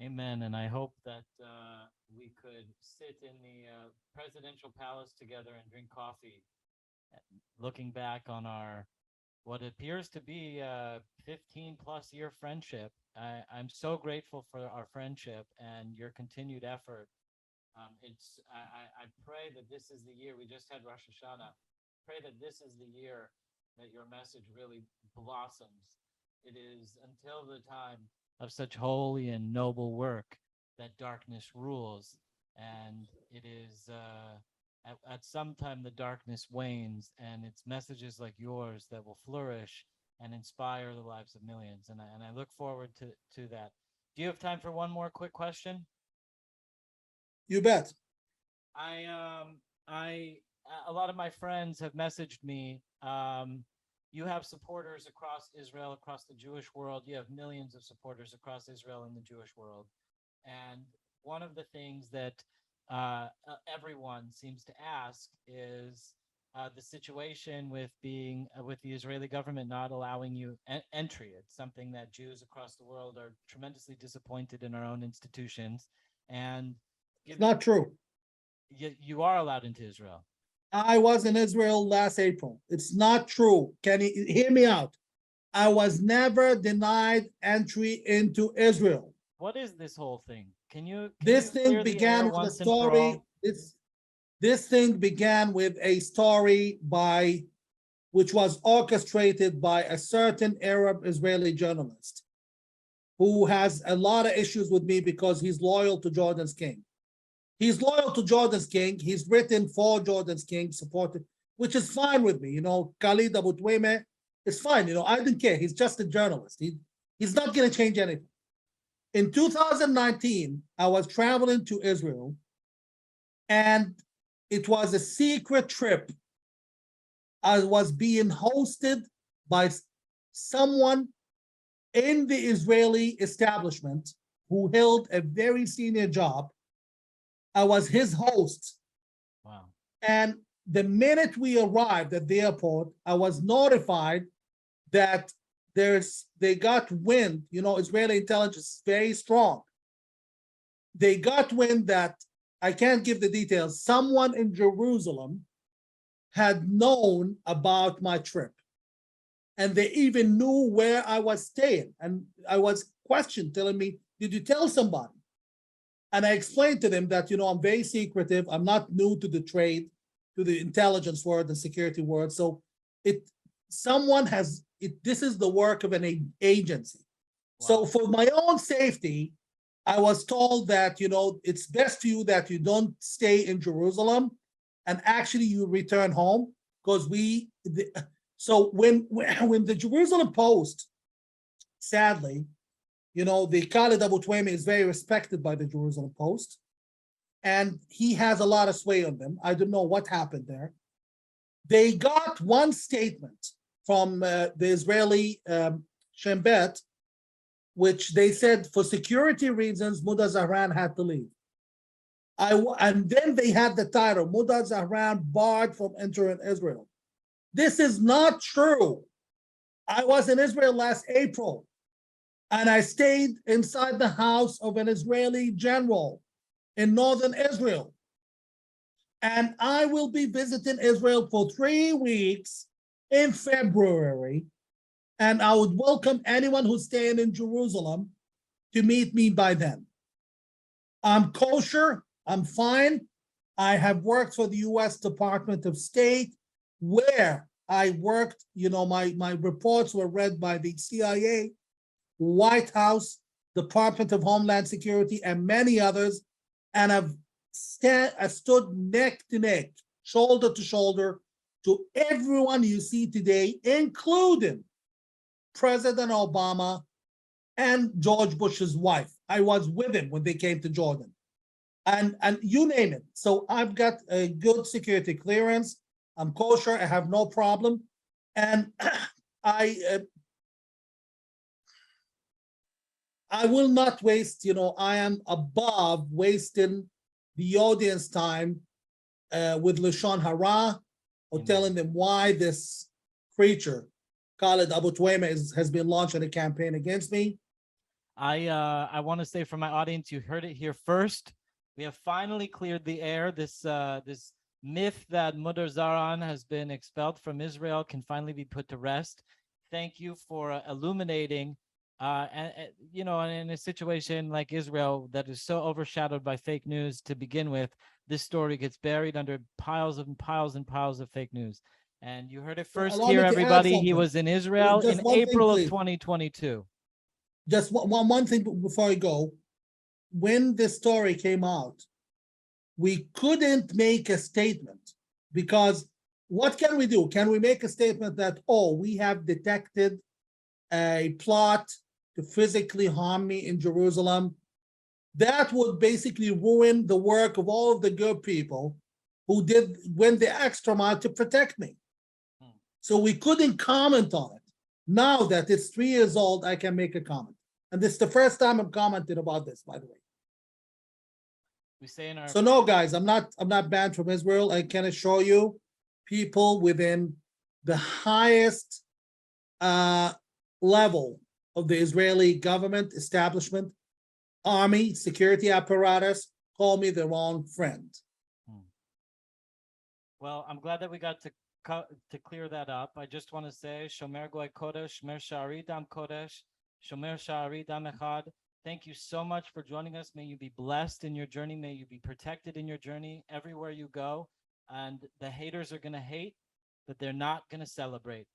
Amen. And I hope that we could sit in the presidential palace together and drink coffee, looking back on our what appears to be a 15 plus year friendship. I'm so grateful for our friendship and your continued effort. I pray that this is the year. We just had Rosh Hashanah. Pray that this is the year that your message really blossoms. It is until the time of such holy and noble work that darkness rules, and it is at some time the darkness wanes, and it's messages like yours that will flourish and inspire the lives of millions. And I look forward to that. Do you have time for one more quick question? You bet. I a lot of my friends have messaged me. You have supporters across Israel, across the Jewish world. You have millions of supporters across Israel and the Jewish world. And one of the things that everyone seems to ask is the situation with with the Israeli government not allowing you entry. It's something that Jews across the world are tremendously disappointed in our own institutions. And It's not true. You are allowed into Israel. I was in Israel last April. It's not true. Can you hear me out? I was never denied entry into Israel. What is this whole thing? This thing began with a story. This thing began with a story which was orchestrated by a certain Arab Israeli journalist who has a lot of issues with me because he's loyal to Jordan's king. He's loyal to Jordan's king. He's written for Jordan's king, supported, which is fine with me. Khalid Abu Tuwayme is fine. I didn't care. He's just a journalist. He's not going to change anything. In 2019, I was traveling to Israel, and it was a secret trip. I was being hosted by someone in the Israeli establishment who held a very senior job. I was his host. Wow. And the minute we arrived at the airport, I was notified that they got wind. Israeli intelligence is very strong. They got wind that, I can't give the details, someone in Jerusalem had known about my trip. And they even knew where I was staying. And I was questioned, telling me, did you tell somebody? And I explained to them that, I'm very secretive. I'm not new to the trade, to the intelligence world and security world. So this is the work of an agency. Wow. So for my own safety, I was told that, it's best for you that you don't stay in Jerusalem and actually you return home, because so when the Jerusalem Post, sadly, the Khalid Abu Tuwayme is very respected by the Jerusalem Post, and he has a lot of sway on them. I don't know what happened there. They got one statement from the Israeli Shem Bet, which they said for security reasons, Mudar Zahran had to leave. And then they had the title, Mudar Zahran barred from entering Israel. This is not true. I was in Israel last April, and I stayed inside the house of an Israeli general in northern Israel. And I will be visiting Israel for 3 weeks in February. And I would welcome anyone who's staying in Jerusalem to meet me by then. I'm kosher, I'm fine. I have worked for the US Department of State, where I worked, my reports were read by the CIA, White House, Department of Homeland Security, and many others. And I stood neck to neck, shoulder to shoulder, to everyone you see today, including President Obama and George Bush's wife. I was with him when they came to Jordan. And you name it. So I've got a good security clearance. I'm kosher, I have no problem. And I will not waste, I am above wasting the audience time with Lashon Hara, or telling them why this creature, Khalid Abu Tuwayme, has been launching a campaign against me. I want to say for my audience, you heard it here first. We have finally cleared the air. This myth that Mudar Zahran has been expelled from Israel can finally be put to rest. Thank you for illuminating. And you know, in a situation like Israel that is so overshadowed by fake news to begin with, this story gets buried under piles and piles and piles of fake news. And you heard it first Allow here, me to add everybody. He something. was in Israel Just in one thing, April of please. 2022. Just one thing before I go. When this story came out, we couldn't make a statement because what can we do? Can we make a statement that, oh, we have detected a plot to physically harm me in Jerusalem? That would basically ruin the work of all of the good people who went the extra mile to protect me. So we couldn't comment on it. Now that it's 3 years old, I can make a comment. And this is the first time I'm commenting about this, by the way. We say in our So no, guys, I'm not banned from Israel. I can assure you, people within the highest level of the Israeli government establishment, army, security apparatus, call me the wrong friend. Well, I'm glad that we got to clear that up. I just want to say, Shomer Goy Kodesh, Shomer Sha'ari Dam Kodesh, Shomer Sha'ari Dam Echad. Thank you so much for joining us. May you be blessed in your journey. May you be protected in your journey everywhere you go. And the haters are going to hate, but they're not going to celebrate.